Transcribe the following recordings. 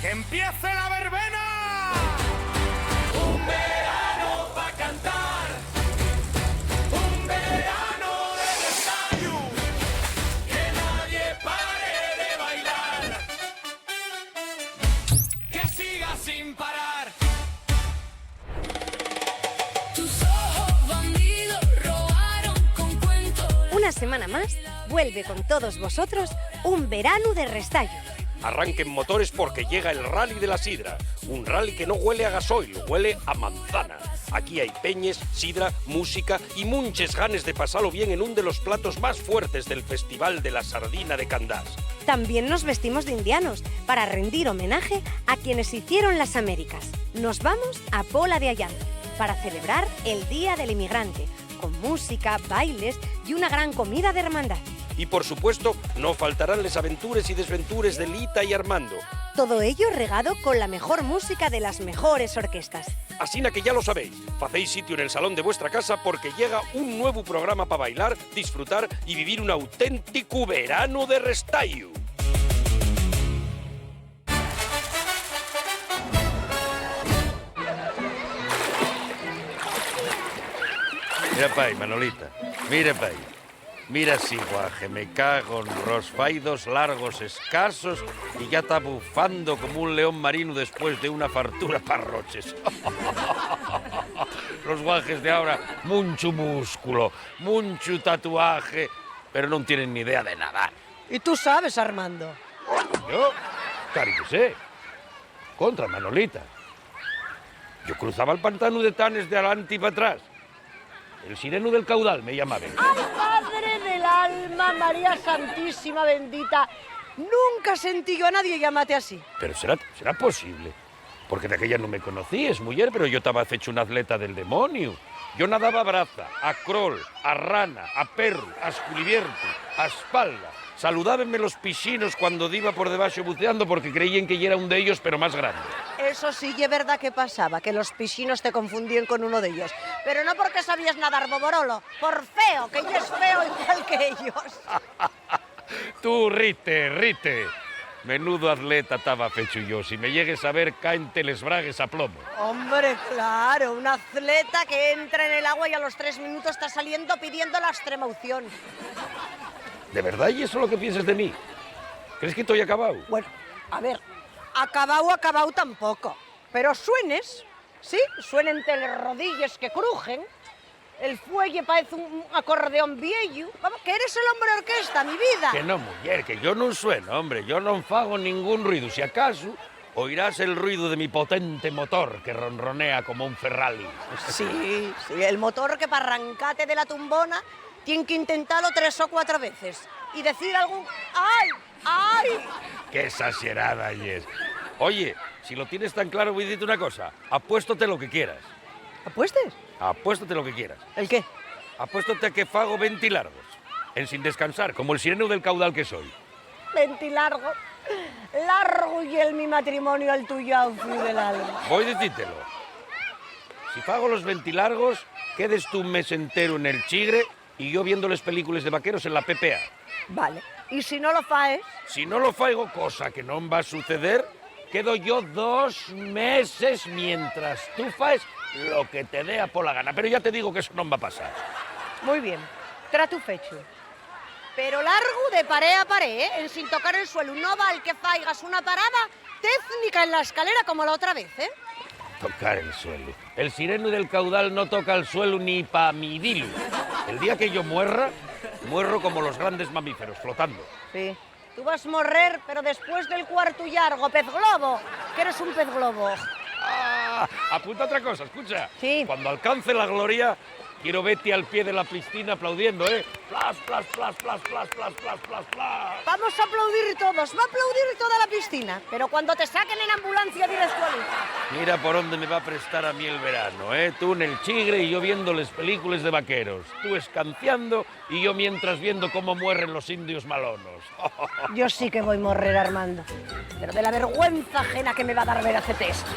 ¡Que empiece la verbena! Un verano pa' cantar, un verano de Restayu, que nadie pare de bailar, que siga sin parar. Tus ojos bandidos robaron con cuentos. Una semana más, vuelve con todos vosotros un verano de Restayu. Arranquen motores porque llega el Rally de la Sidra. Un rally que no huele a gasoil, huele a manzana. Aquí hay peñes, sidra, música y munches ganes de pasarlo bien en un de los platos más fuertes del Festival de la Sardina de Candás. También nos vestimos de indianos para rendir homenaje a quienes hicieron las Américas. Nos vamos a Pola de Allande para celebrar el Día del Inmigrante, con música, bailes y una gran comida de hermandad. Y por supuesto, no faltarán les aventures y desventures de Lita y Armando. Todo ello regado con la mejor música de las mejores orquestas. Asina que ya lo sabéis, facéis sitio en el salón de vuestra casa porque llega un nuevo programa para bailar, disfrutar y vivir un auténtico verano de Restayu. Mira pa' ahí, Manolita, mira pa' ahí. Mira si guaje, me cago en rosfaidos largos escasos y ya está bufando como un león marino después de una fartura parroches. Los guajes de ahora, mucho músculo, mucho tatuaje, pero no tienen ni idea de nada. ¿Y tú sabes, Armando? Yo, cari que sé, contra Manolita. Yo cruzaba el pantano de Tanes de adelante y para atrás. El sireno del caudal me llamaban. ¡Ay, madre del alma, María Santísima bendita! Nunca sentí yo a nadie llamarte así. Pero será posible, porque de aquella no me conocías, mujer, pero yo estaba hecho un atleta del demonio. Yo nadaba a braza, a crol, a rana, a perro, a esculibierto, a espalda. Saludábenme los piscinos cuando iba por debajo buceando porque creían que yo era un de ellos, pero más grande. Eso sí, es verdad que pasaba, que los piscinos te confundían con uno de ellos. Pero no porque sabías nadar, boborolo, por feo, que yo es feo igual que ellos. Tú, rite. Menudo atleta estaba fecho yo. Si me llegues a ver, caente les bragues a plomo. Hombre, claro, un atleta que entra en el agua y a los 3 minutos está saliendo pidiendo la extremaunción. ¿De verdad y eso es lo que piensas de mí? ¿Crees que estoy acabado? Bueno, a ver, acabado tampoco. Pero suenes, ¿sí? Suenen entre las rodillas que crujen. El fuelle parece un acordeón viejo. Vamos, que eres el hombre orquesta, mi vida. Que no, mujer, que yo no sueno, hombre. Yo no hago ningún ruido. Si acaso, oirás el ruido de mi potente motor que ronronea como un Ferrari. Sí, el motor que para arrancarte de la tumbona tiene que intentarlo 3 o 4 veces. Y decir algún ¡ay! ¡Qué exagerada es! Oye, si lo tienes tan claro, voy a decirte una cosa. Apuéstote lo que quieras. ¿Apuestes? Apuéstate lo que quieras. ¿El qué? Apuéstate a que fago 20 largos, en sin descansar, como el sireno del caudal que soy. 20 largo y el mi matrimonio al tuyo, fui del alma. Voy a decírtelo. Si fago los 20 largos, quedes tú un mes entero en el Chigre y yo viéndoles películas de vaqueros en la PPA. Vale. ¿Y si no lo faes? Si no lo faigo, cosa que no va a suceder, quedo yo 2 meses mientras tú faes lo que te dé por la gana. Pero ya te digo que eso no va a pasar. Muy bien. Trato fecho. Pero largo de pared a pared, ¿eh? En sin tocar el suelo. No vale que faigas una parada técnica en la escalera como la otra vez, ¿eh? Tocar el suelo. El sireno del caudal no toca el suelo ni pa' mi dilu. El día que yo muerro como los grandes mamíferos, flotando. Sí. Tú vas a morrer, pero después del cuarto largo, pez globo, que eres un pez globo. Ah, apunta otra cosa, escucha. Sí. Cuando alcance la gloria, quiero verte al pie de la piscina aplaudiendo, ¿eh? Plas, plas, plas, plas, plas, plas, plas, plas, plas. Vamos a aplaudir todos, va a aplaudir toda la piscina. Pero cuando te saquen en ambulancia, diles tú a mí. Mira por dónde me va a prestar a mí el verano, ¿eh? Tú en el Chigre y yo viéndoles películas de vaqueros. Tú escanciando y yo mientras viendo cómo mueren los indios malonos. Yo sí que voy a morrer, Armando. Pero de la vergüenza ajena que me va a dar ver hacerte esto.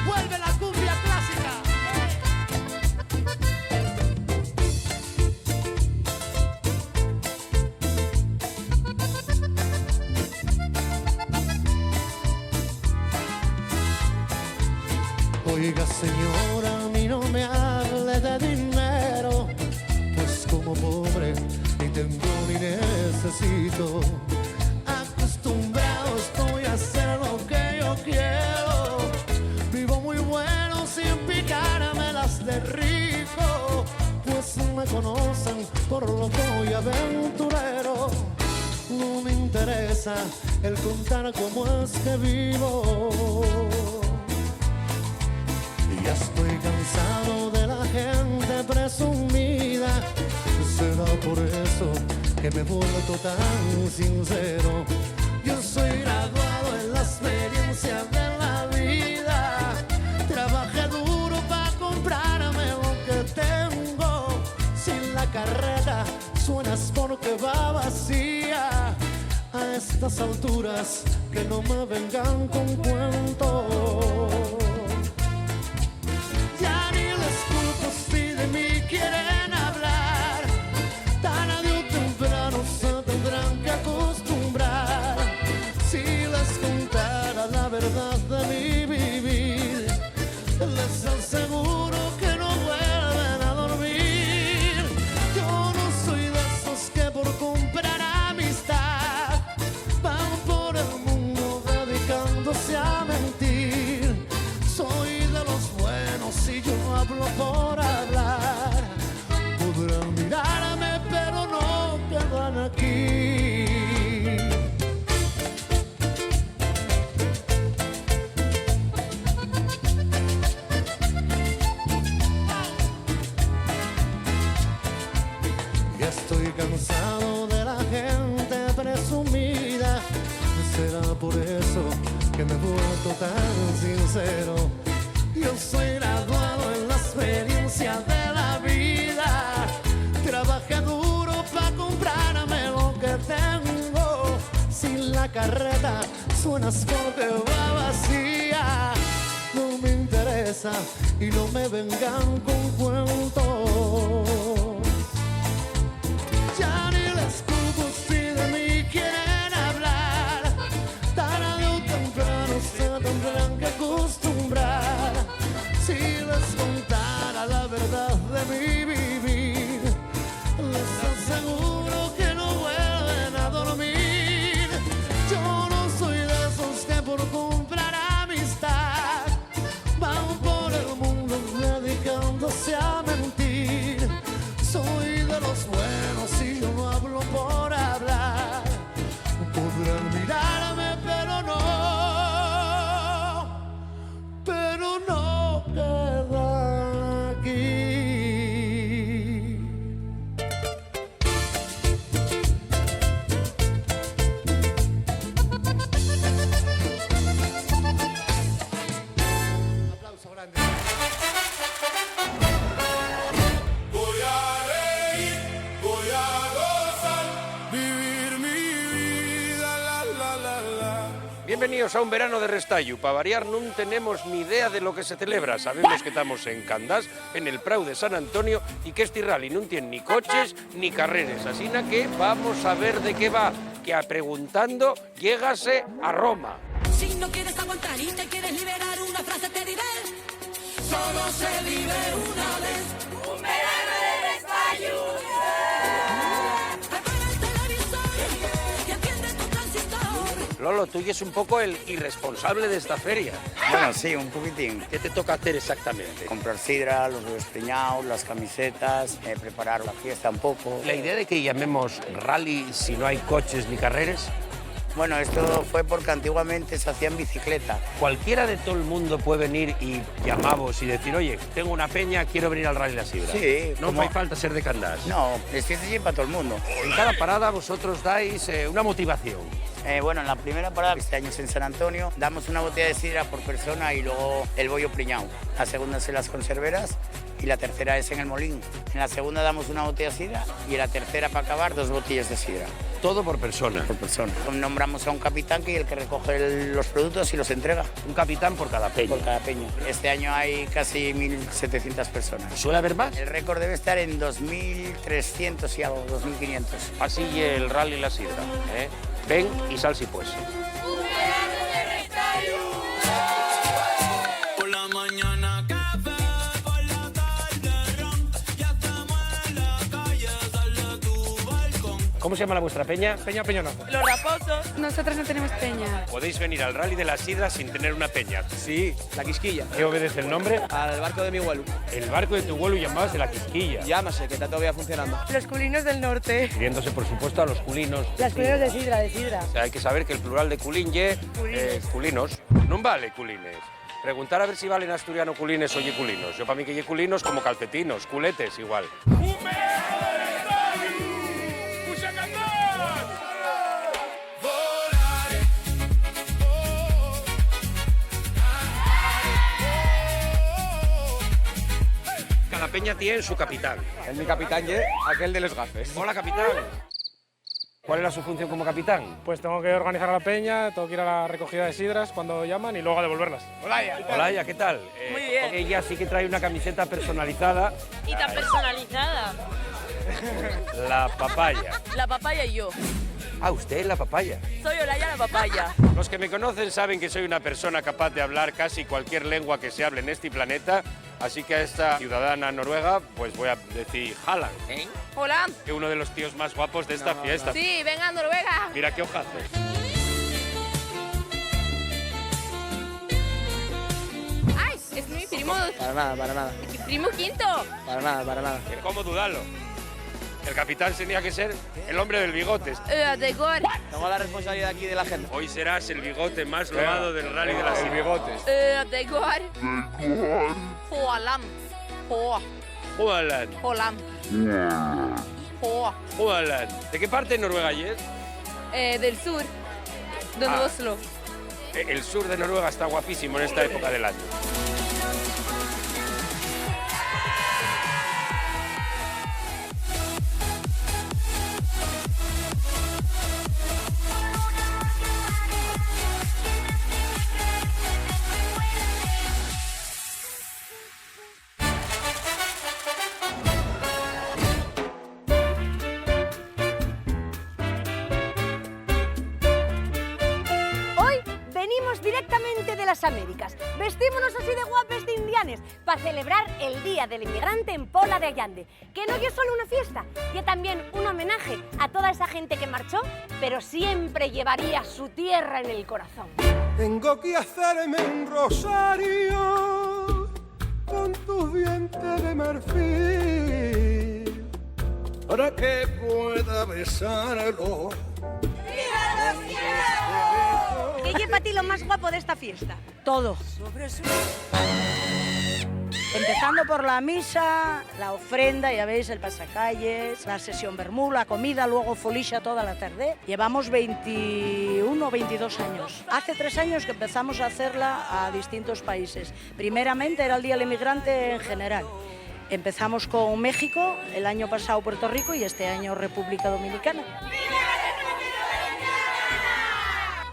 Vuelve la cumbia. Oiga señora, a mí no me hable de dinero, pues como pobre ni tengo ni necesito. Acostumbrado estoy a hacer lo que yo quiero. Vivo muy bueno sin picarme las de rico, pues me conocen por loco y aventurero. No me interesa el contar cómo es que vivo. Ya estoy cansado de la gente presumida. Será por eso que me he vuelto tan sincero. Yo soy graduado en la experiencia de la vida. Trabajé duro para comprarme lo que tengo. Si la carreta suenas porque va vacía, a estas alturas que no me vengan con cuentos. Ya ni les culpo si de mí quieren hablar. Tarde o temprano se tendrán que acostumbrar. Si les contara la verdad de mi vivir, les aseguro que no vuelven a dormir. Yo no soy de esos que por comprar amistad van por el mundo dedicándose a mentir. Soy de los buenos y yo no hablo por hablar. Podrán mirarme pero no quedan aquí. Ya estoy cansado de la gente presumida. Será por eso que me he vuelto tan sincero. Yo soy graduado en la experiencia de la vida. Trabajé duro para comprarme lo que tengo. Si la carreta suenas porque va vacía, no me interesa y no me vengan con cuentos. Ya ni les culpo si de mí quieren hablar. Tarde o temprano se tendrán que acostumbrar. Si les contara la verdad de mi vivir, les aseguro que no vuelven a dormir. Yo no soy de esos que por comprar amistad van por el mundo dedicándose a mentir. Soy de los buenos y yo no hablo por hablar. Podrán mirarme pero no quedan aquí. Aplauso grande. Voy a reír, voy a gozar, vivir mi vida, la la la la. Bienvenidos a un verano de Restallo. Para variar, no tenemos ni idea de lo que se celebra. Sabemos que estamos en Candás, en el Prau de San Antonio, y que este rally no tiene ni coches ni carreras. Así que vamos a ver de qué va. Que a preguntando, llégase a Roma. Si no quieres aguantar y te quieres liberar, una frase te diré. Solo se vive una vez. Un verano de Restallo. Prepara el televisor y enciende tu transistor. Lolo, tú eres un poco el irresponsable de esta feria. Bueno, sí, un poquitín. ¿Qué te toca hacer exactamente? Comprar sidra, los huevos preñados, las camisetas, preparar la fiesta un poco. La idea de que llamemos rally si no hay coches ni carreras, Bueno, esto fue porque antiguamente se hacía en bicicleta. cualquiera de todo el mundo puede venir y llamamos y decir, oye, tengo una peña, quiero venir al Rally La Sidra. Sí, No como- hace falta ser de Candás. No, es fiesta allí para todo el mundo. En cada parada vosotros dais una motivación. Bueno, en la primera parada, este año es en San Antonio, damos una botella de sidra por persona y luego el bollo preñado. La segunda es en las conserveras y la tercera es en el Molín. En la segunda damos una botella de sidra y en la tercera, para acabar, 2 botellas de sidra Todo por persona. por persona. Nombramos a un capitán que es el que recoge los productos y los entrega Un capitán por cada peña. por cada peña. Este año hay casi 1.700 personas. ¿Suele haber más? El récord debe estar en 2.300 y algo, 2.500. Así el Rally La Sidra. Ven y sal si pues. Por la mañana ¿Cómo se llama la vuestra peña? Peña Peñonazo. Los raposos. Nosotros no tenemos peña. Podéis venir al Rally de la Sidra sin tener una peña. Sí, la Quisquilla. ¿Qué obedece el nombre? Al barco de mi abuelo. El barco de tu abuelo llamabas de la Quisquilla. Llámase, que está todavía funcionando. Los culinos del norte. Refiriéndose, por supuesto, a los culinos. Las culinos de sidra, de sidra. O sea, hay que saber que el plural de culín ye culinos. Non vale culines. Preguntar a ver si valen asturiano culines o ye culinos. Yo para mí que ye culinos como calcetinos, culetes igual. Cada peña tiene su capitán. Es mi capitán, aquel de los gafes. Hola, capitán. ¿Cuál era su función como capitán? Pues tengo que organizar a la peña, tengo que ir a la recogida de sidras cuando llaman y luego a devolverlas. Hola, ¿qué tal? Muy bien. Ella sí que trae una camiseta personalizada. Y tan personalizada. La papaya. La papaya y yo. Ah, usted es la papaya. Soy Olaya la papaya. Los que me conocen saben que soy una persona capaz de hablar casi cualquier lengua que se hable en este planeta, así que a esta ciudadana noruega pues voy a decir Haaland, Hola. que es uno de los tíos más guapos de esta fiesta. Sí, venga, Noruega. Mira qué ojazos. Ay, es mi primo. Para nada. Mi primo quinto. Para nada. ¿Cómo dudarlo? El capitán tenía que ser el hombre del bigote. De Gor. Tengo la responsabilidad aquí de la agenda. Hoy serás el bigote más lobado del Rally de la Sidra. bigotes. De Gor. Holam. Haaland. Holam. Haaland. ¿De qué parte de Noruega es? Del sur. De Ah. Oslo. El sur de Noruega está guapísimo en esta época del año. Hoy venimos directamente de las Américas. Vestímonos así de guapes de indianes para celebrar el Día del Inmigrante en Pola de Allande. Que no es solo una fiesta, y también un homenaje a toda esa gente que marchó, pero siempre llevaría su tierra en el corazón. Tengo que hacerme un rosario con tus dientes de marfil para que pueda besarlo. ¿Qué lleva para ti lo más guapo de esta fiesta? Todo. Empezando por la misa, la ofrenda, ya veis, el pasacalles, la sesión vermú, la comida, luego folisha toda la tarde. Llevamos 21 o 22 años. Hace 3 años que empezamos a hacerla a distintos países. Primeramente era el Día del Inmigrante en general. Empezamos con México, el año pasado Puerto Rico y este año República Dominicana.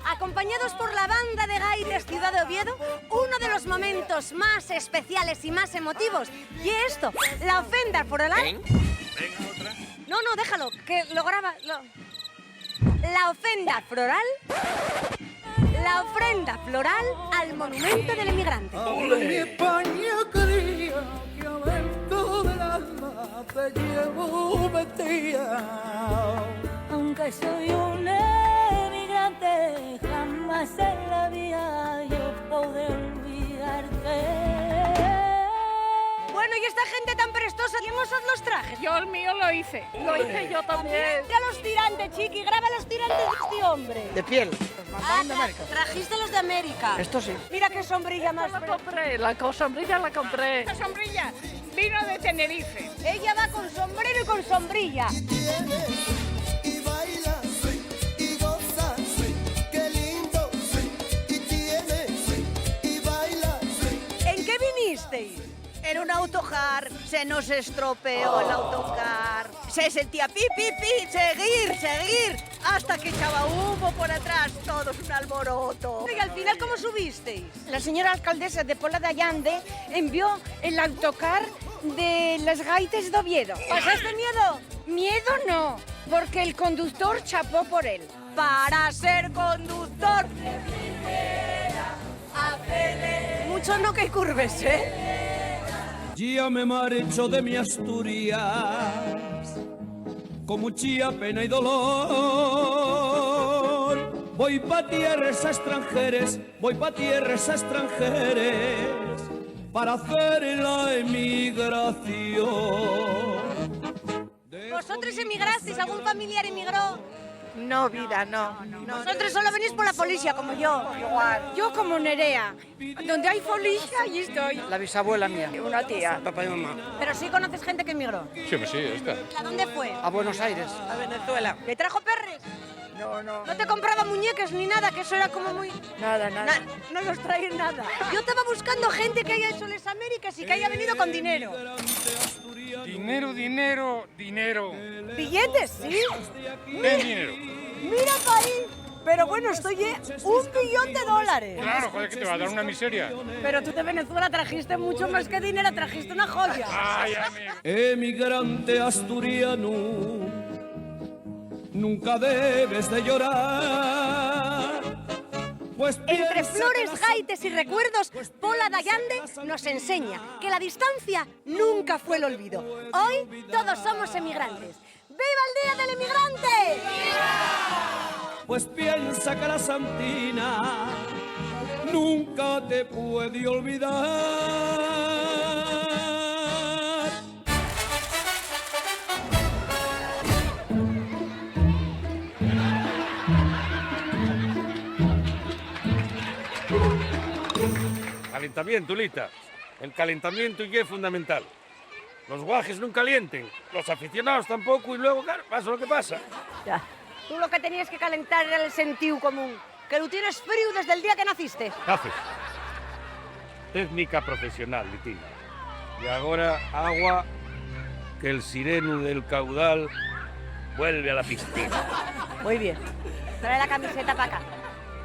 Acompañados por la banda de gaites Ciudad de Oviedo, uno de los momentos más especiales y más emotivos. Y esto, la ofrenda floral. No, déjalo, que lo graba. La ofrenda floral. La ofrenda floral al monumento del inmigrante. Ahora mi España quería que adentro del alma te llevo metida. Aunque soy un emigrante, jamás en la vida yo podré olvidarte. Bueno, y esta gente tan prestosa, ¿quién os hace los trajes? Yo el mío lo hice. Lo hice yo también. Mira los tirantes, chiqui, graba los tirantes de este hombre. De piel. Trajiste los de América. Esto sí. Mira qué sombrilla más. La compré, la sombrilla la compré. La sombrilla vino de Tenerife. Ella va con sombrero y con sombrilla. Y baila, y goza, qué lindo, y tiene, y baila. ¿En qué vinisteis? En un autocar, se nos estropeó el autocar. Se sentía pi, pi, pi, seguir, hasta que echaba humo por atrás, todos un alboroto. Y al final, ¿cómo subisteis? La señora alcaldesa de Pola de Allande envió el autocar de las gaites de Oviedo. ¿Pasaste miedo? Miedo no, porque el conductor chapó por él. Para ser conductor. Mucho no que curves, ¿eh? Ya me marcho de mi Asturias, con mucha pena y dolor. Voy pa' tierras extranjeras, voy pa' tierras extranjeras para hacer la emigración. ¿Vosotros emigrasteis? ¿Algún familiar emigró? No, vida, no. Vosotros solo venís por la policía, como yo. Igual. Yo como Nerea. Donde hay policía, allí estoy. La bisabuela mía. Una tía. Papá y mamá. Pero sí conoces gente que emigró. Sí, pues sí, esta. ¿A dónde fue? A Buenos Aires. A Venezuela. ¿Le trajo perres? No. ¿No te compraba muñecas ni nada? Que eso era como muy... Nada. No los traen nada. Yo estaba buscando gente que haya hecho las Américas y que haya venido con dinero. Dinero. ¿Billetes? ¿Sí? ¿Qué dinero? Mira, país. Pero bueno, estoy $1 billón. Claro, joder, que te va a dar una miseria. Pero tú de Venezuela trajiste mucho más que dinero, trajiste una joya. Ay, amigo. Emigrante asturiano, nunca debes de llorar. Pues Entre piensa flores, que gaites y recuerdos, Pola Dayande nos enseña que la distancia nunca fue el olvido. Hoy todos somos emigrantes. ¡Viva el Día del Emigrante! Pues piensa que la Santina nunca te puede olvidar. Calentamiento, Lita. El calentamiento ya es fundamental. Los guajes no calienten, los aficionados tampoco y luego, claro, pasa lo que pasa. Ya. Tú lo que tenías que calentar era el sentido común, que lo tienes frío desde el día que naciste. Haces. Técnica profesional, Litina. Y ahora agua, que el sireno del caudal vuelve a la piscina. Muy bien. Trae la camiseta para acá.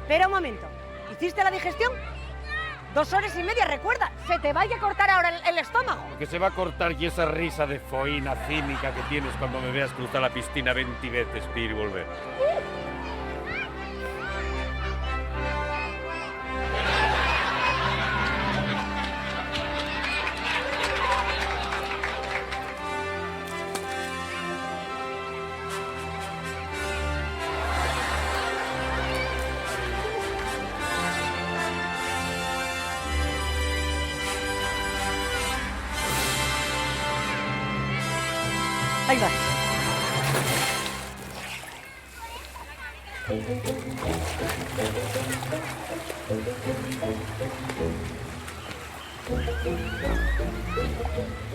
Espera un momento. ¿Hiciste la digestión? 2 horas y media, recuerda. Se te vaya a cortar ahora el estómago. Que se va a cortar y esa risa de foína cínica que tienes cuando me veas cruzar la piscina 20 veces para ir y volver. Ahí va.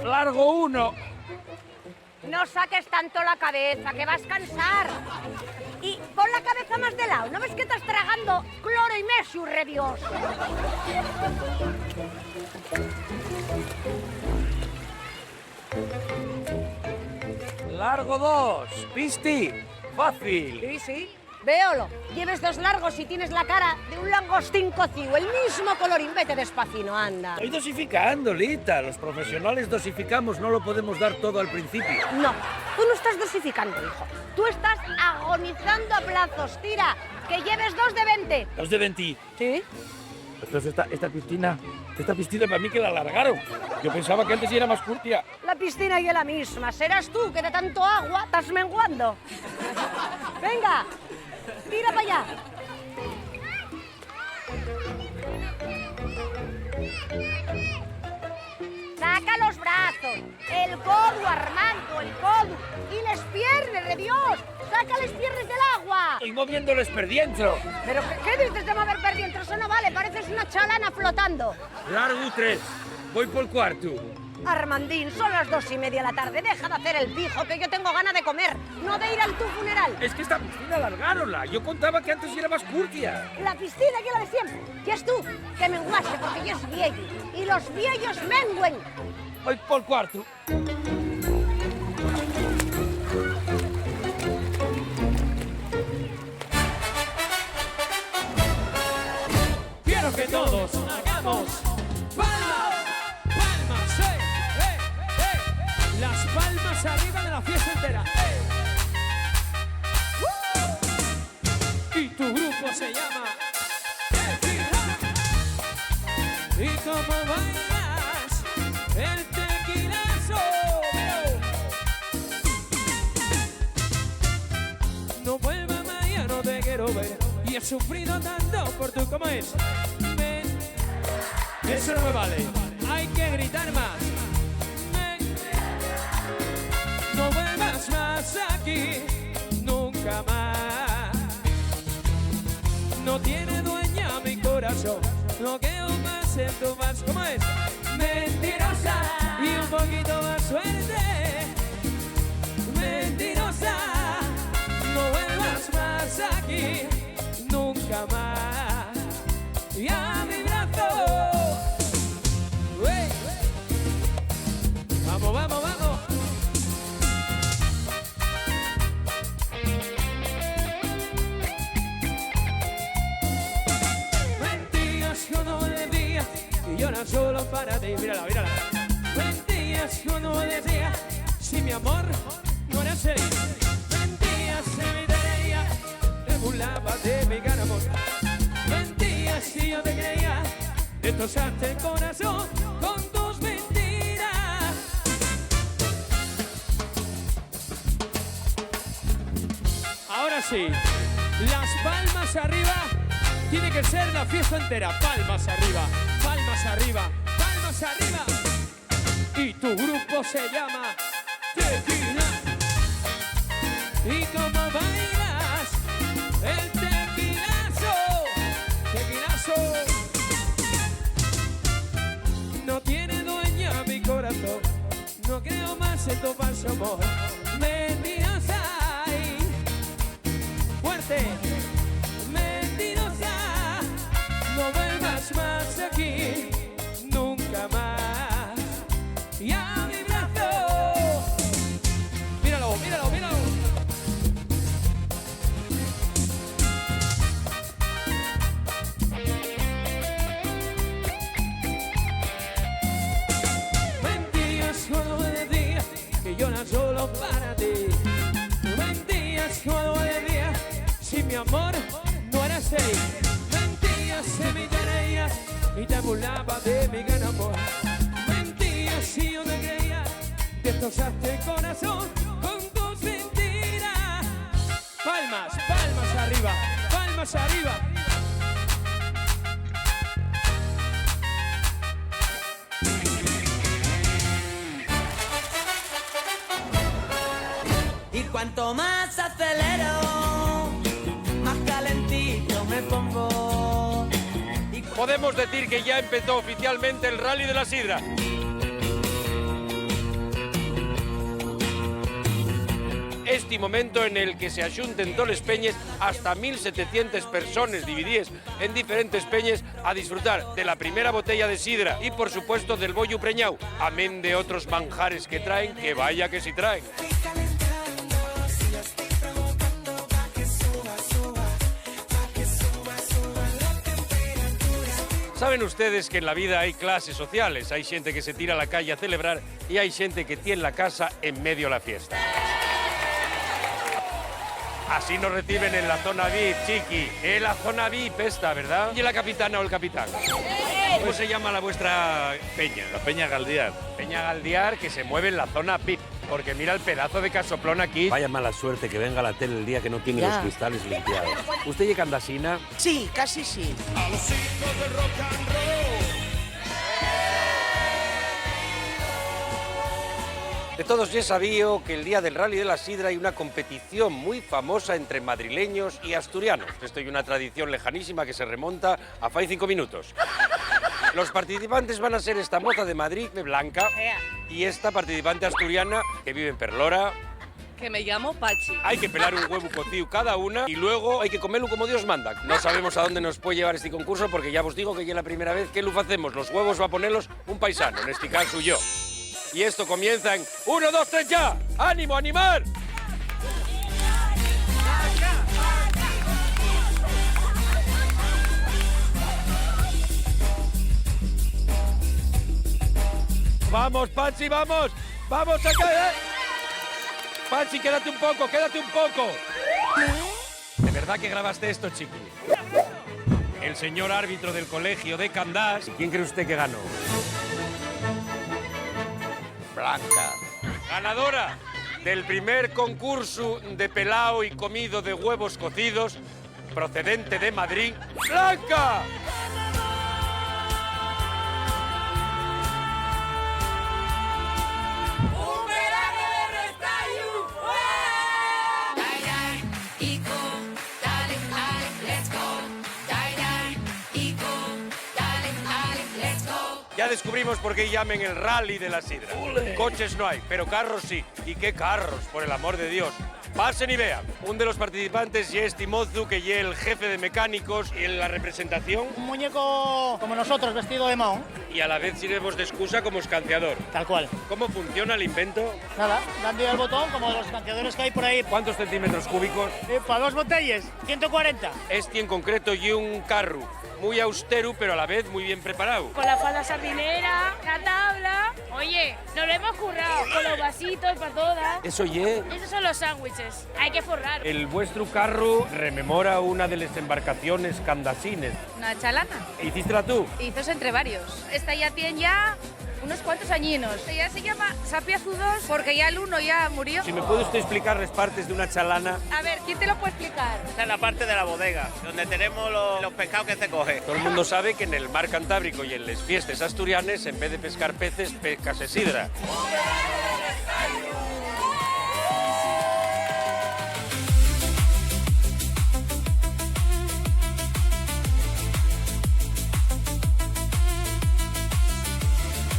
¡Largo uno! No saques tanto la cabeza, que vas a cansar. Y pon la cabeza más de lado. ¿No ves que estás tragando cloro y mesio, rebios? ¡Largo 2! ¡Pisti! ¡Fácil! Sí, sí. Véolo. Lleves 2 largos y tienes la cara de un langostín cocido. El mismo colorín. Vete despacino, anda. Estoy dosificando, Lita. Los profesionales dosificamos, no lo podemos dar todo al principio. No, tú no estás dosificando, hijo. Tú estás agonizando a plazos. Tira, que lleves 2 de 20. 2 de 20. ¿Sí? Entonces esta piscina para mí que la alargaron. Yo pensaba que antes era más curtia. La piscina y la misma. Serás tú que de tanto agua estás menguando. Venga, tira para allá. Saca los brazos, el codo, Armando, el codo. Y las piernas, de Dios. Saca las piernas del agua. Estoy moviéndoles per dentro. ¿Pero qué dices de mover per dentro? Eso no vale, pareces una chalana flotando. Largo 3. Voy por cuarto. Armandín, son las 2:30 de la tarde. Deja de hacer el pijo, que yo tengo ganas de comer, no de ir al tu funeral. Es que esta piscina alargaronla. Yo contaba que antes era más curtia. La piscina que la de siempre. Y es tú que menguaste porque yo es viejo. Y los viejos mengüen. Voy por cuarto. Quiero que todos hagamos palmas, palmas, las palmas arriba de la fiesta entera. Y tu grupo se llama Y como bailas el tequilazo. ver. Y he sufrido tanto por tu, ¿cómo es? Ven. Eso no me vale. Hay que gritar más. Ven. No vuelvas más aquí, nunca más. No tiene dueña mi corazón. Lo que un más en tu vas, ¿cómo es? Mentirosa y un poquito más suerte. Mentirosa, no vuelvas más aquí, nunca más. Y a mi brazo. ¡Ey! Vamos, vamos, vamos. Mentías cuando decías que yo era solo para ti. Mírala, mírala. Mentías cuando decías si mi amor no era serio. Mentías en mi tarea, te burlabas de mi gran amor. Mentías si yo te creía, destrozaste el corazón con tus mentiras. Ahora sí, las palmas arriba, tiene que ser la fiesta entera. Palmas arriba, palmas arriba, palmas arriba. Y tu grupo se llama Tequila. Y como bailas el tequilazo, tequilazo. No tiene dueña mi corazón, no creo más en tu falso amor. Mentirosa y fuerte, mentirosa, no vuelvas más aquí, nunca más. Y a mi brazo. Míralo, míralo, míralo. Mentías cuando me decías que yo era solo para ti. Mentías cuando me decías si mi amor no era serio. Mentías en mi tareas y te burlabas de mi gran amor. Si yo te creía, destrozaste el corazón con tus mentiras. Palmas, palmas arriba, palmas arriba. Y cuanto más acelero, más calentito me pongo. Podemos decir que ya empezó oficialmente el Rally de la Sidra. Este momento en el que se axunten toles peñes hasta 1.700 personas divididas en diferentes peñes a disfrutar de la primera botella de sidra y por supuesto del bollo preñao, amén de otros manjares que traen, que vaya que si traen. Saben ustedes que en la vida hay clases sociales, hay gente que se tira a la calle a celebrar y hay gente que tiene la casa en medio de la fiesta. Así nos reciben en la zona VIP, chiqui. En la zona VIP esta, ¿verdad? ¿Y la capitana o el capitán? ¿Cómo se llama la vuestra peña? La Peña Galdiar. Peña Galdiar, que se mueve en la zona VIP. Porque mira el pedazo de casoplón aquí. Vaya mala suerte que venga la tele el día que no tiene Ya. los cristales limpiados. ¿Usted llega andasina? Sí, casi sí. A los hijos del rock and roll. De todos ya sabío que el día del Rally de la Sidra hay una competición muy famosa entre madrileños y asturianos. Esto es una tradición lejanísima que se remonta a fai 5 minutos. Los participantes van a ser esta moza de Madrid, de Blanca, y esta participante asturiana que vive en Perlora. Que me llamo Pachi. Hay que pelar un huevo cocido cada una y luego hay que comerlo como Dios manda. No sabemos a dónde nos puede llevar este concurso porque ya os digo que ya es la primera vez que lo hacemos. Los huevos va a ponerlos un paisano, en este caso yo. Y esto comienza en 1, 2, 3, ya. ¡Ánimo, animar! Vamos, Pachi, vamos. Vamos acá, Pachi, quédate un poco, quédate un poco. ¿De verdad que grabaste esto, chiqui? El señor árbitro del colegio de Candás. ¿Quién cree usted que ganó? Blanca. Ganadora del primer concurso de pelao y comido de huevos cocidos procedente de Madrid, Blanca. Ya descubrimos por qué llaman el rally de la sidra. Coches no hay, pero carros sí. ¿Y qué carros, por el amor de Dios? Pasen y vean. Un de los participantes es Timozu, que es el jefe de mecánicos, y en la representación... Un muñeco como nosotros, vestido de mahón. Y a la vez sirvemos de excusa como escanciador. Tal cual. ¿Cómo funciona el invento? Nada, dando al botón como los escanciadores que hay por ahí. ¿Cuántos centímetros cúbicos? Para 2 botellas, 140. Este en concreto y un carro muy austero, pero a la vez muy bien preparado. Con la falda sardinera, la tabla. Oye, nos lo hemos currado con los vasitos para todas. Eso ye. Esos son los sándwiches. Hay que forrar. El vuestro carro rememora una de las embarcaciones candasines. Una chalana. ¿Hiciste tú? Hizos entre varios. Esta ya tiene ya unos cuantos añinos. Ella se llama Sapiazu 2 porque ya el uno ya murió. Si me puede usted explicar las partes de una chalana. A ver, ¿quién te lo puede explicar? Esta es la parte de la bodega, donde tenemos los pescados que se coge. Todo el mundo sabe que en el mar Cantábrico y en las fiestas asturianas, en vez de pescar peces, pescase sidra.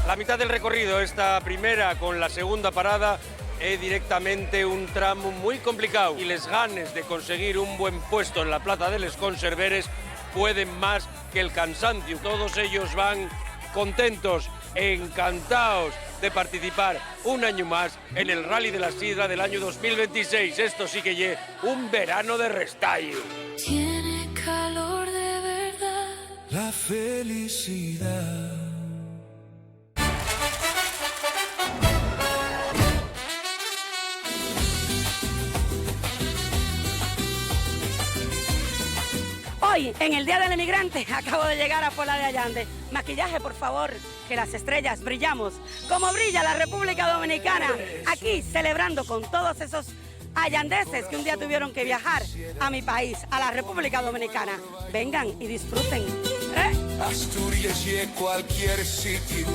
La mitad del recorrido, esta primera con la segunda parada, es directamente un tramo muy complicado y les ganes de conseguir un buen puesto en la plaza de los conserveres pueden más que el cansancio. Todos ellos van contentos, encantados de participar un año más en el Rally de la Sidra del año 2026. Esto sí que es un verano de restallo. Tiene calor de verdad. La felicidad. Hoy, en el Día del Emigrante, acabo de llegar a Pola de Allande. Maquillaje, por favor, que las estrellas brillamos, como brilla la República Dominicana, aquí celebrando con todos esos allandeses que un día tuvieron que viajar a mi país, a la República Dominicana. Vengan y disfruten. Asturias y cualquier sitio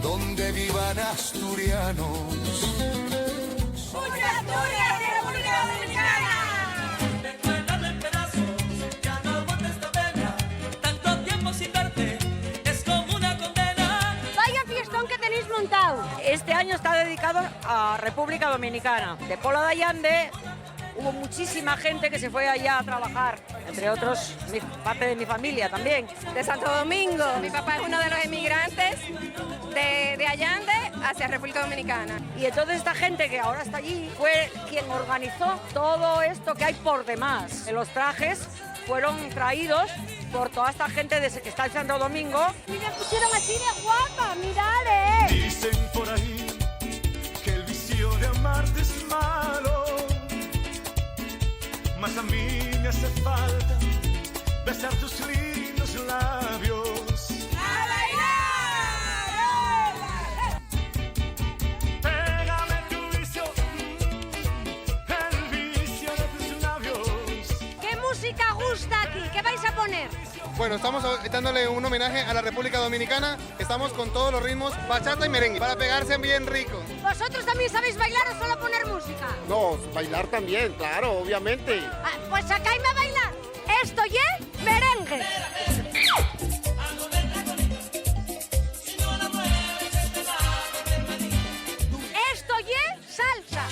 donde vivan asturianos. ¡Mucha Asturias y República Dominicana! Este año está dedicado a República Dominicana. De Pola de Allande hubo muchísima gente que se fue allá a trabajar, entre otros parte de mi familia también. De Santo Domingo. Mi papá es uno de los emigrantes de Allande hacia República Dominicana. Y entonces esta gente que ahora está allí fue quien organizó todo esto que hay por demás. Los trajes fueron traídos por toda esta gente que está en Santo Domingo. Y me pusieron así de guapa, mirale. Dicen por ahí que el vicio de amarte es malo, mas a mí me hace falta besar tus lindos labios. ¡A bailar! Pégame tu vicio, el vicio de tus labios. ¿Qué música gusta aquí? ¿Qué vais a poner? Bueno, estamos dándole un homenaje a la República Dominicana. Estamos con todos los ritmos, bachata y merengue, para pegarse bien rico. ¿Vosotros también sabéis bailar o solo poner música? No, bailar también, claro, obviamente. Pues sacadme a bailar. Esto y merengue. Esto y salsa.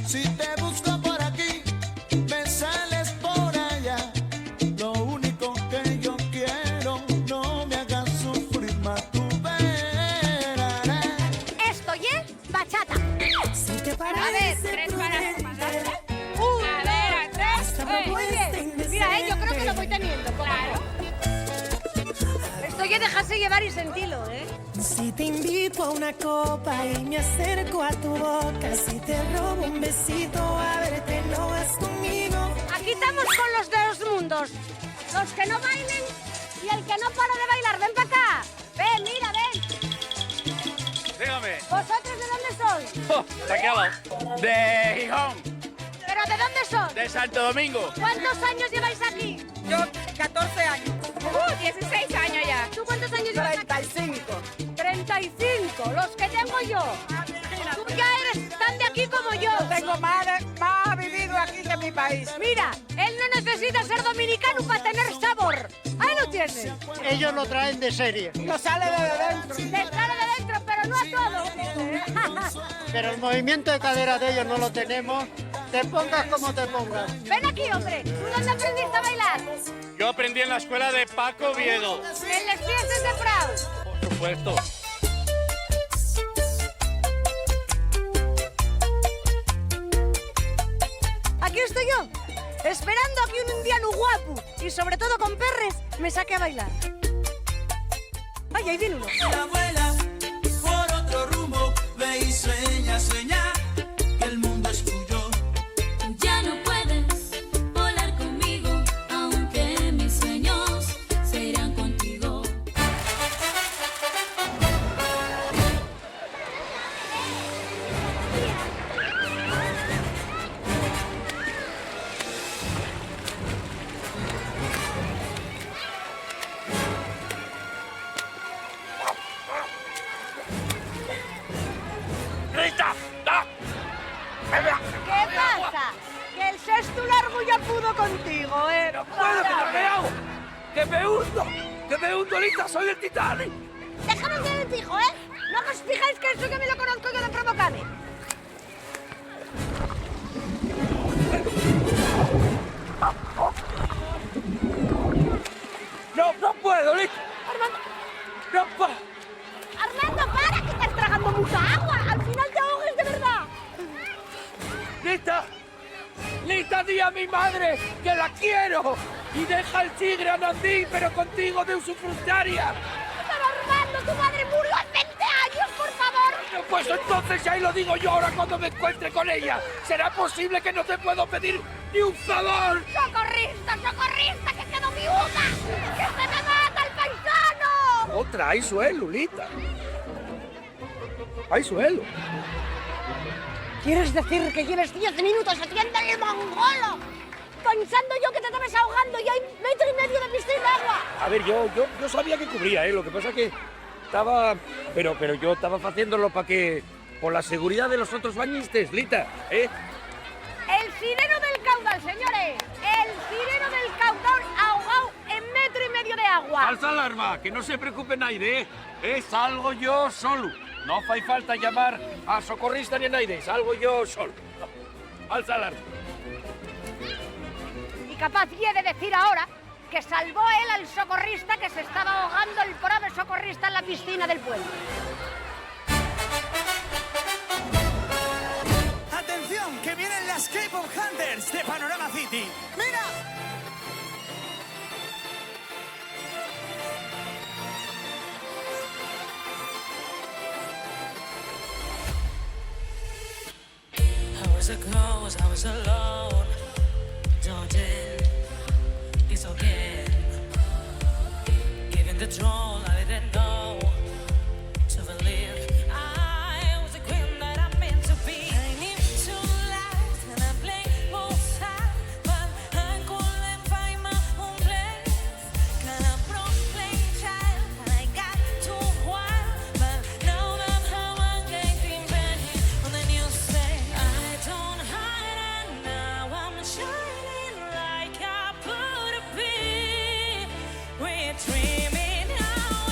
Si te busco por aquí, me sales por allá. Lo único que yo quiero, no me hagas sufrir más, tú verás. Esto y bachata. Si te A ver, tres para. Una, ver, tres. Muy bien. Mira, yo creo que lo voy teniendo. Claro. Esto y dejarse llevar y sentirlo, ¿eh? Si te invito a una copa y me acerco a tu boca, si te robo un besito, a verte no vas conmigo. Aquí estamos con los de los mundos. Los que no bailen y el que no para de bailar. Ven para acá. Ven, mira, ven. Dígame. ¿Vosotros de dónde sois? ¿De qué hablas? De Gijón. Pero ¿Pero de dónde son? De Santo Domingo. ¿Cuántos años lleváis aquí? Yo, 14 años. 16 años ya. ¿Tú cuántos años llevas aquí? 35. 35, los que tengo yo. Tú ya eres tan de aquí como yo. Tengo más vivido aquí que en mi país. Mira, él no necesita ser dominicano para tener sabor. Ahí lo tienes. Ellos lo traen de serie. No sale de dentro. Te sale de dentro, pero no a todos. Pero el movimiento de cadera de ellos no lo tenemos. Te pongas como te pongas. Ven aquí, hombre. ¿Tú dónde aprendiste a bailar? Yo aprendí en la escuela de Paco Viedo. En las fiestas de Prado. Por supuesto. Aquí estoy yo, esperando a que un indiano guapo y sobre todo con perres me saque a bailar. Ay, ahí viene uno. La abuela, por otro rumbo, ve y sueña, sueña, que el mundo es tuyo. Ya no puedes volar conmigo, aunque mis sueños serán contigo. ¡Rita! ¡Ah! ¿Qué pasa? Que el sexto largo ya pudo contigo, ¿eh? ¡No puedo, que me hago! ¡Que me hundo! ¡Que me hundo, Lita! ¡Soy el Titanic! Déjame de fijo, ¿eh? No os fijáis que eso que me lo conozco yo de provocarme. ¡No puedo, Lita! Armando, ¡No puedo! Armando, para, que estás tragando mucha agua. Al final te ahogues de verdad. ¡Lita! ¡Lita, di a mi madre que la quiero! Y deja el tigre a Nandí, pero contigo de usufructaria. Pero Armando, tu madre murió hace 20 años, por favor. No, pues entonces ya lo digo yo ahora cuando me encuentre con ella. ¿Será posible que no te puedo pedir ni un favor? ¡Socorrista, socorrista, que quedo viuda! ¡Que se me mata el paisano! Otra, hay suelo, Lita. Hay suelo. ¿Quieres decir que lleves 10 minutos haciendo el mongolo? Pensando yo que te estabas ahogando y hay 1,5 metros de piscina de agua. A ver, yo sabía que cubría, ¿eh? Lo que pasa que estaba... Pero yo estaba haciéndolo para que... Por la seguridad de los otros bañistas, Lita, ¿eh? El sireno del caudal, señores. El sireno del caudal ahogado en 1,5 metros de agua. Alza alarma, que no se preocupe nadie, ¿eh? Salgo yo solo. No hace falta llamar a socorrista ni a nadie, salgo yo solo. Alza alarma. Y capaz de decir ahora que salvó él al socorrista que se estaba ahogando el pobre socorrista en la piscina del pueblo. ¡Atención! ¡Que vienen las K-Pop Hunters de Panorama City! ¡Mira! I was alone, dodging this again. Given the troll, I didn't know to believe I was the queen that I meant to be. I need to last and I play both sides, but I couldn't find my own place. Kind of broken child, and I got too wild, but now that I'm getting ready on the new stage, I don't hide and now I'm shining like I could be. We're dreaming now.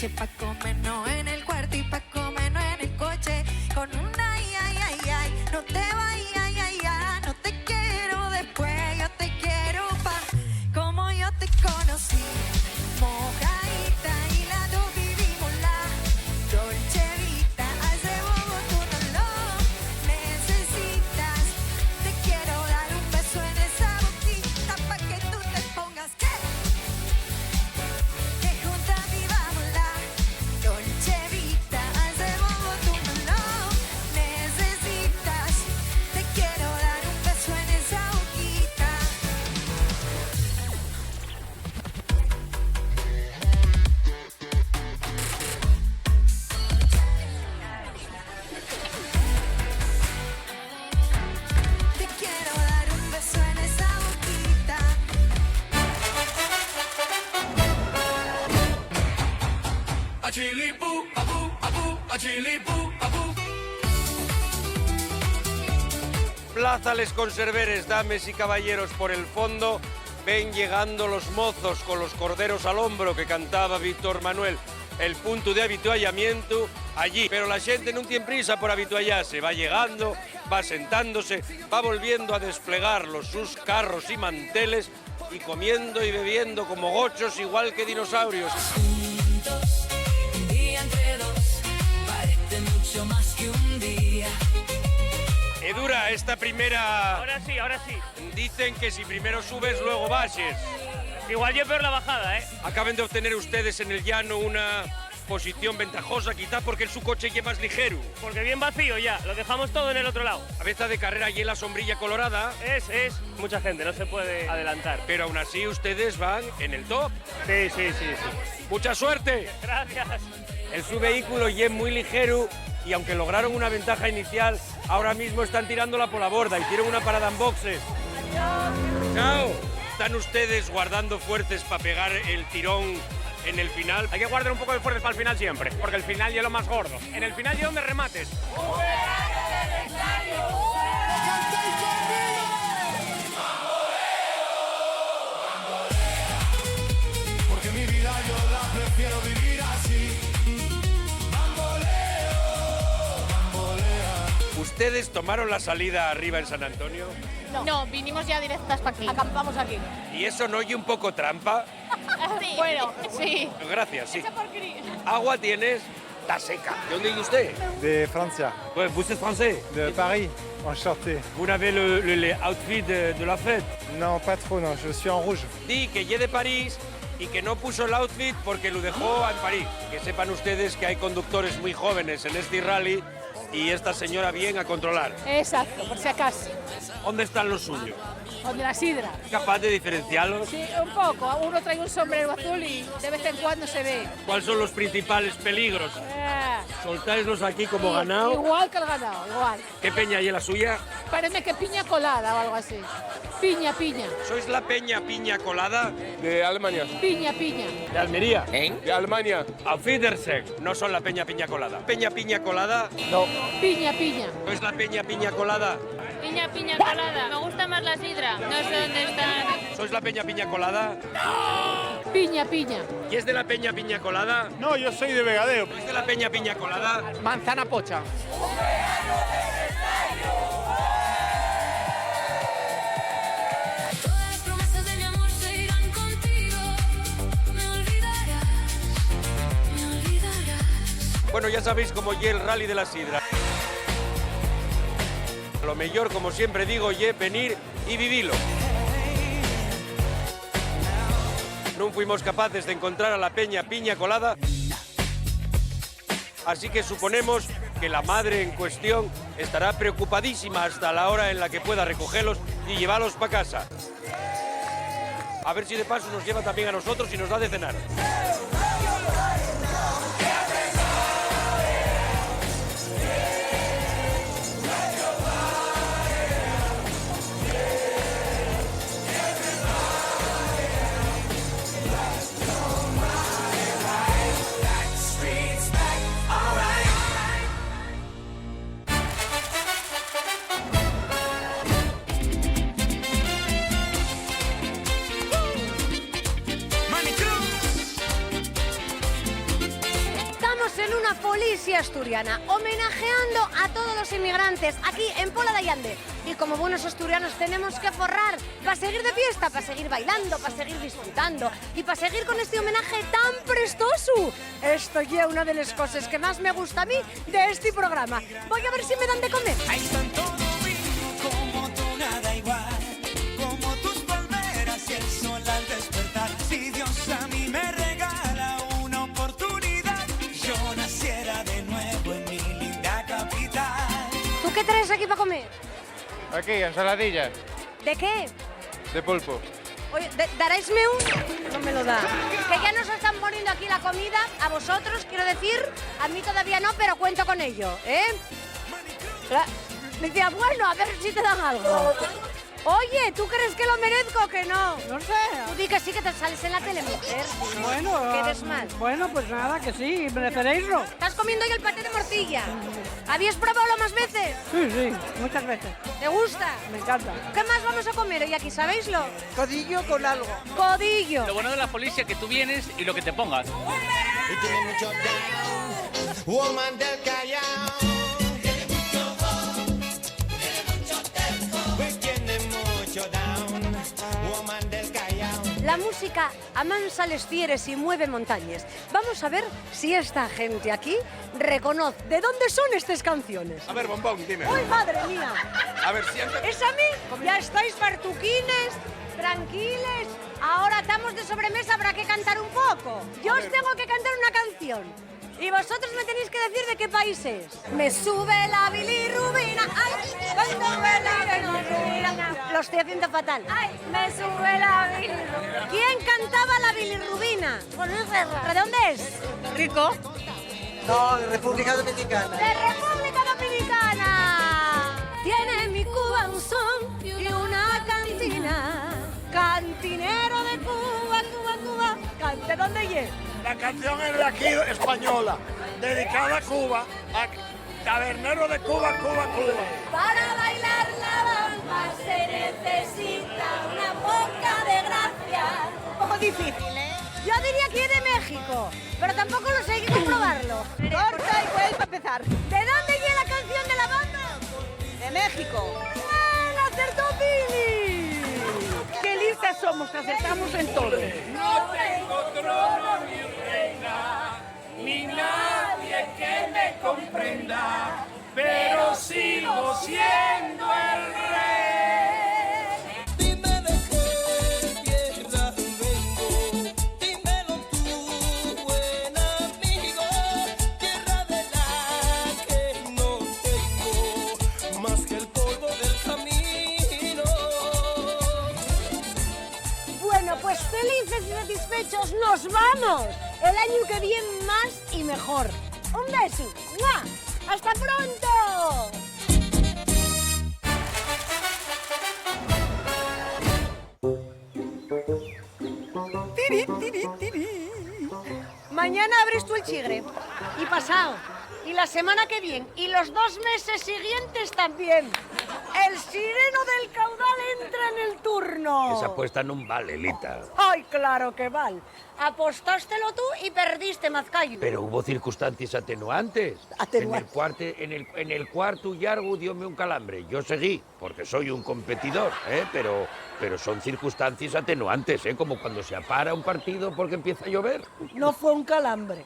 noche pa' comernos en el cuarto y pa' comernos en el coche. Con una ay, ay, ay, ay, no te vayas, ay, ay, ay, no te quiero después, yo te quiero pa' como yo te conocí. Mojadita y las dos vivimos la Dolce Vita. A ese bobo tú no lo necesitas. Te quiero dar un beso en esa boquita pa' que tú te pongas que juntas vivamos la Dolce Vita. A ese bobo tú no lo necesitas. Te quiero dar un beso en esa boquita. Te quiero dar un beso en esa boquita. A chilipú, apú, apú, a chilipú, apú. Plaza Les Conserveres, dames y caballeros, por el fondo ven llegando los mozos con los corderos al hombro que cantaba Víctor Manuel. El punto de habituallamiento allí, pero la gente no tiene prisa por habituallarse, va llegando, va sentándose, va volviendo a desplegar sus carros y manteles y comiendo y bebiendo como gochos igual que dinosaurios. Juntos, un día entre dos, parece mucho más que un día. Edura, esta primera... Ahora sí. Dicen que si primero subes, luego bajes. Igual yo peor la bajada, ¿eh? Acaban de obtener ustedes en el llano una posición ventajosa, quizá porque su coche ya más ligero. Porque bien vacío ya, lo dejamos todo en el otro lado. Cabeza de carrera y en la sombrilla colorada. Es mucha gente, no se puede adelantar. Pero aún así ustedes van en el top. Sí. ¡Mucha suerte! Gracias. Su vehículo ya es muy ligero y aunque lograron una ventaja inicial, ahora mismo están tirándola por la borda y tienen una parada en boxes. ¡Chao! Están ustedes guardando fuertes para pegar el tirón en el final. Hay que guardar un poco de fuerza para el final siempre, porque el final ya es lo más gordo. En el final ya donde remates. Porque mi vida yo la prefiero vivir así. ¿Ustedes tomaron la salida arriba en San Antonio? No, vinimos ya directas para aquí. Acampamos aquí. ¿Y eso no oye un poco trampa? Sí. Bueno, sí. Gracias, sí. ¿Agua tienes? Está seca. ¿De dónde viene usted? De Francia. Pues, ¿vous êtes français? De Paris, enchanté. ¿Vous avez le outfit de la fête? Non, pas trop, non, je suis en rouge. Di que ye de París y que no puso el outfit porque lo dejó en París. Que sepan ustedes que hay conductores muy jóvenes en este rally y esta señora bien a controlar. Exacto, por si acaso. ¿Dónde están los suyos? Donde la sidra. ¿Capaz de diferenciarlos? Sí, un poco. Uno trae un sombrero azul y de vez en cuando se ve. ¿Cuáles son los principales peligros? Soltáislos aquí como Sí, ganado. Igual que el ganado, igual. ¿Qué peña hay en la suya? Parece que piña colada o algo así. Piña. ¿Sois la peña colada? De Alemania. Piña. ¿De Almería? De Alemania. Auf Wiedersehen. No son la peña colada. ¿Peña colada? No. Piña. ¿Sois la peña colada? Piña colada. Me gusta más la sidra. No sé dónde están. ¿Sois la peña colada? Piña. ¿Y es de la peña colada? No, yo soy de Vegadeo. ¿Es de la peña colada? Manzana pocha. Todas las promesas de mi amor se irán contigo. Me olvidarás. Bueno, ya sabéis cómo ye el rally de la sidra. Lo mejor, como siempre digo, ye venir y vivirlo. No fuimos capaces de encontrar a la peña colada, así que suponemos que la madre en cuestión estará preocupadísima hasta la hora en la que pueda recogerlos y llevarlos para casa. A ver si de paso nos lleva también a nosotros y nos da de cenar. poesía asturiana, homenajeando a todos los inmigrantes aquí en Pola de Allande. Y como buenos asturianos tenemos que forrar para seguir de fiesta, para seguir bailando, para seguir disfrutando y para seguir con este homenaje tan prestoso. Esto ya es una de las cosas que más me gusta a mí de este programa. Voy a ver si me dan de comer. Ahí están todo vino, como tú nada igual, como tus palmeras y el sol al despertar. Si Dios a mí me regala una oportunidad, yo naciera de nuevo en mi linda capital. ¿Tú qué traes aquí para comer? Aquí, ensaladilla. ¿De qué? De pulpo. Oye, ¿daréisme un...? No me lo da. Que ya nos están poniendo aquí la comida, a vosotros, quiero decir, a mí todavía no, pero cuento con ello, ¿eh? Decía, bueno, a ver si te dan algo. Oye, ¿tú crees que lo merezco o que no? No sé. Tú di que sí, que te sales en la tele, mujer. Bueno, Que eres mal. Bueno, pues nada, que sí, mereceréislo. ¿Estás comiendo hoy el paté de morcilla? ¿Habías probado más veces? Sí, muchas veces. ¿Te gusta? Me encanta. ¿Qué más vamos a comer hoy aquí, sabéislo? Codillo con algo. Codillo. Lo bueno de la policía es que tú vienes y lo que te pongas. Y tiene mucho down, woman del Callao. Tiene mucho pues tiene mucho down, woman del Callao. La música amansa les fieres y mueve montañas. Vamos a ver si esta gente aquí reconoce de dónde son estas canciones. A ver, Bombón, dime. ¡Uy, madre mía! A ver, siéntate. ¿Es a mí? Ya estáis fartuquines, tranquiles. Ahora estamos de sobremesa, habrá que cantar un poco. Yo os tengo que cantar una canción. Y vosotros me tenéis que decir de qué país es. Me sube la bilirrubina. ¡Ay! Me sube la bilirrubina. Lo estoy haciendo fatal. ¡Ay! Me sube la bilirrubina. ¿Quién cantaba la bilirrubina? ¿De dónde es? ¿Rico? No, de República Dominicana. ¡De República Dominicana! Tiene mi Cuba un son y una cantina. Cantinero de Cuba, Cuba, Cuba. ¿Cante dónde llegue? La canción es de aquí, española, dedicada a Cuba, a tabernero de Cuba, Cuba, Cuba. Para bailar la bamba se necesita una poca de gracia. Un poco difícil, ¿eh? Yo diría que es de México, pero tampoco lo sé, hay que comprobarlo. Corta y vuelve a empezar. ¿De dónde viene la canción de la banda? De México. ¡Bien, acertó Pili! Qué listas somos, que acertamos en todo. No tengo trono ni reina, ni nadie que me comprenda, pero sigo siendo el rey. Dime de qué tierra vengo, dímelo tú, buen amigo, tierra de la que no tengo más que el polvo del camino. Bueno, pues felices y satisfechos nos vamos. El año que viene más y mejor. Un beso. ¡Mua! ¡Hasta pronto! Tiri, tiri, tiri. Mañana abres tú el chigre. Y pasado. Y la semana que viene. Y los 2 meses siguientes también. El sireno del caudal entra en el turno. Esa apuesta no vale, Lita. ¡Ay, claro que val! Apostástelo tú y perdiste, Mazcayo. Pero hubo circunstancias atenuantes. Atenuantes. En el cuarto Yargu diome un calambre. Yo seguí, porque soy un competidor, pero son circunstancias atenuantes, como cuando se apara un partido porque empieza a llover. No fue un calambre.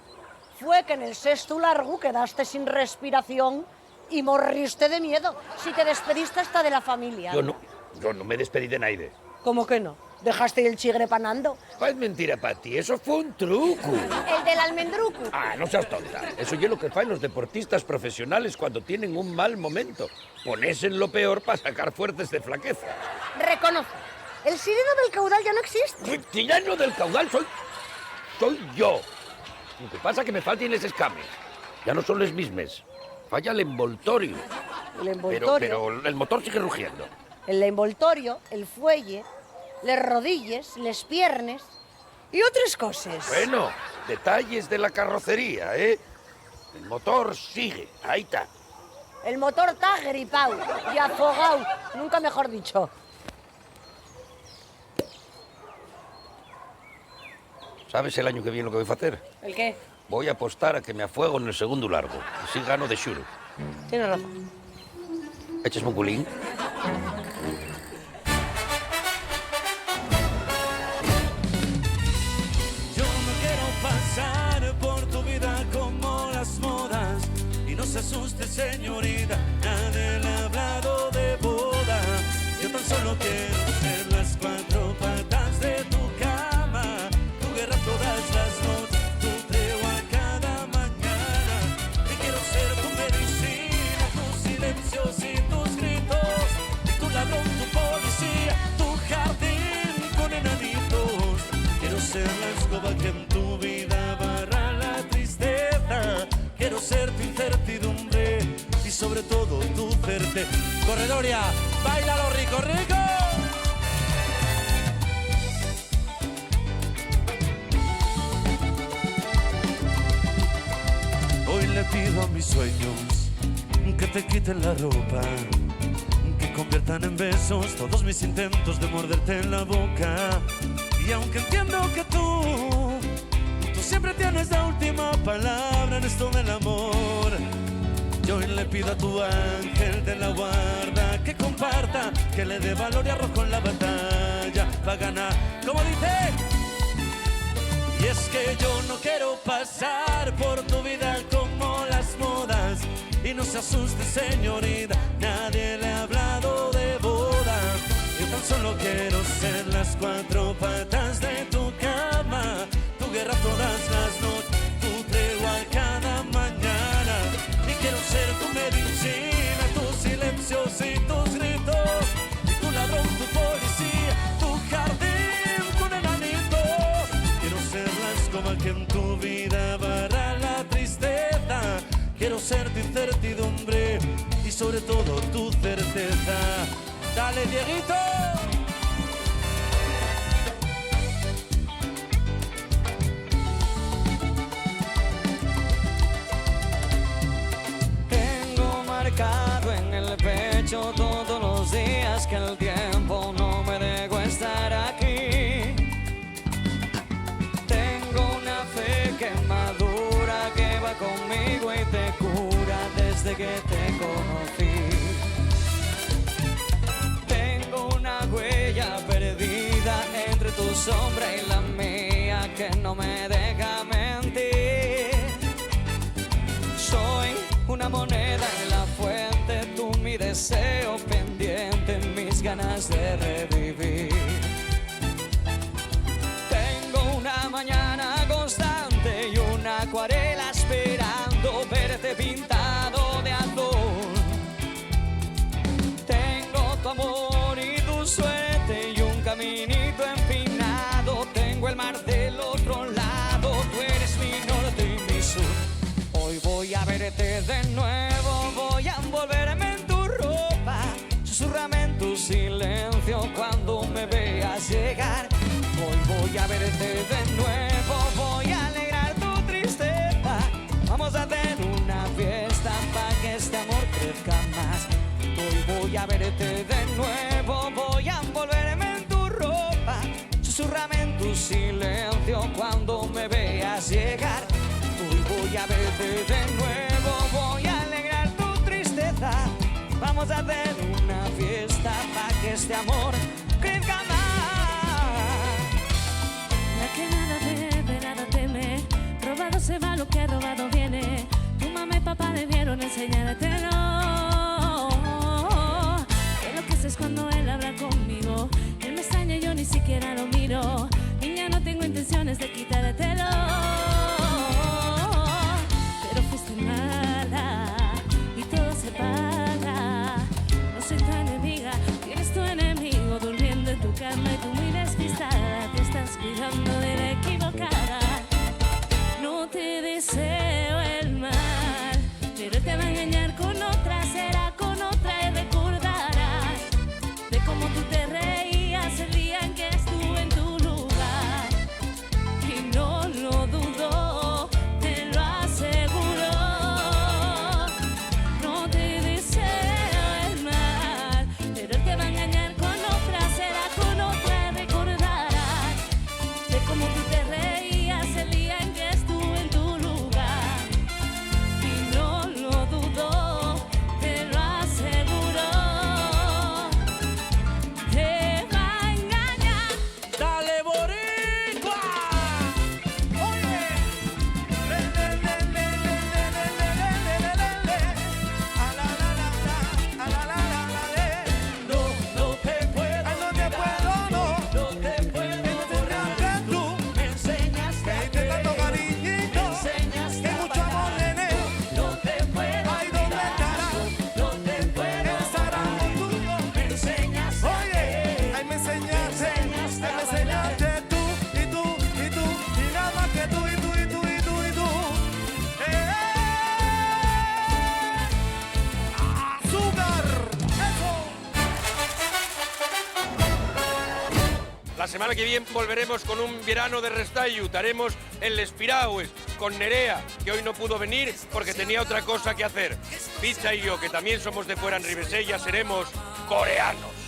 Fue que en el sexto largo quedaste sin respiración y morriste de miedo. Si te despediste hasta de la familia. Yo no me despedí de nadie. ¿Cómo que no? ¿Dejaste el chigre panando? Es mentira para ti, eso fue un truco. El del almendruco. Ah, no seas tonta. Eso es lo que hacen los deportistas profesionales cuando tienen un mal momento. Ponerse en lo peor para sacar fuertes de flaqueza. Reconoce, el sireno del caudal ya no existe. El tirano del caudal soy yo. Lo que pasa es que me faltan los escames. Ya no son los mismos. Falla el envoltorio. El envoltorio. Pero el motor sigue rugiendo. El envoltorio, el fuelle, les rodillas, les piernas y otras cosas. Bueno, detalles de la carrocería, ¿eh? El motor sigue, ahí está. El motor está gripado y afogado, nunca mejor dicho. ¿Sabes el año que viene lo que voy a hacer? ¿El qué? Voy a apostar a que me afuego en el segundo largo. Y si gano de xuro. Tienes razón. ¿Eches un culín? Yo no quiero pasar por tu vida como las modas. Y no se asuste, señorita, nadie le ha hablado de boda. Yo tan solo quiero ser las cuatro patas de tu cama, tu guerra todas las noches, tu tregua cada mañana. Y quiero ser tu medicina, tus silencios y tus gritos, y tu ladrón, tu policía, tu jardín con enanitos. Quiero ser la escoba que en tu vida barra la tristeza. Quiero ser tu incertidumbre y sobre todo tu certeza. Corredoria, bailalo rico, rico. Hoy le pido a mis sueños que te quiten la ropa, que conviertan en besos todos mis intentos de morderte en la boca. Y aunque entiendo que tú siempre tienes la última palabra en esto del amor, yo hoy le pido a tu ángel de la guarda que comparta, que le dé valor y arrojo en la batalla va a ganar, como dice. Y es que yo no quiero pasar por tu vida como las modas. Y no se asuste, señorita, nadie le ha hablado de boda. Yo tan solo quiero ser las cuatro patas de tu cama, tu guerra todas las noches, tu tregua cada mañana. Y quiero ser tu medicina, tus silencios y tus gritos, y tu ladrón, tu policía, tu jardín con enanitos. Quiero ser la escoba que en tu vida barra la tristeza. Quiero ser tu incertidumbre y sobre todo tu certeza. Dale, Dieguito. Tengo marcado en el pecho todos los días que el tiempo no me dejó estar aquí. Tengo una fe que madura, que va conmigo y te cura desde que te conocí. Tengo una huella perdida entre tu sombra y la mía que no me deja mentir. Soy una moneda en la fuente, tú mi deseo pendiente, mis ganas de revivir. Tengo una mañana constante y una acuarela esperando verte pintado de azul. Tengo tu amor y tu suerte y un caminito empinado. Tengo el mar del otro lado, tú eres mi norte y mi sur. Hoy voy a verte de nuevo, voy a envolverme en tu ropa. Susurrame en tu silencio cuando me veas llegar. Hoy voy a verte de nuevo, voy a alegrar tu tristeza. Vamos a hacer una fiesta para que este amor crezca más. Hoy voy a verte de nuevo, voy a envolverme en tu ropa. Susurrame en tu silencio cuando me veas llegar. Hoy voy a verte de nuevo, voy a alegrar tu tristeza. Vamos a hacer una fiesta para que este amor crezca más. La que nada debe, nada teme. Robado se va, lo que ha robado viene. Tu mamá y papá debieron enseñártelo. Que lo que sé es cuando él habla conmigo. Él me extraña y yo ni siquiera lo miro. Niña, no tengo intenciones de quitártelo. Pero fuiste mala y todo se paga. No soy tu enemiga, tienes tu enemigo durmiendo en tu cama y tú muy despistada. Te estás cuidando de la equivocada. No te deseo el mal, pero te va a engañar semana que viene volveremos con un verano de Restallo. Haremos en Les Piragües con Nerea, que hoy no pudo venir porque tenía otra cosa que hacer. Pizza y yo, que también somos de fuera en Ribesella, seremos coreanos.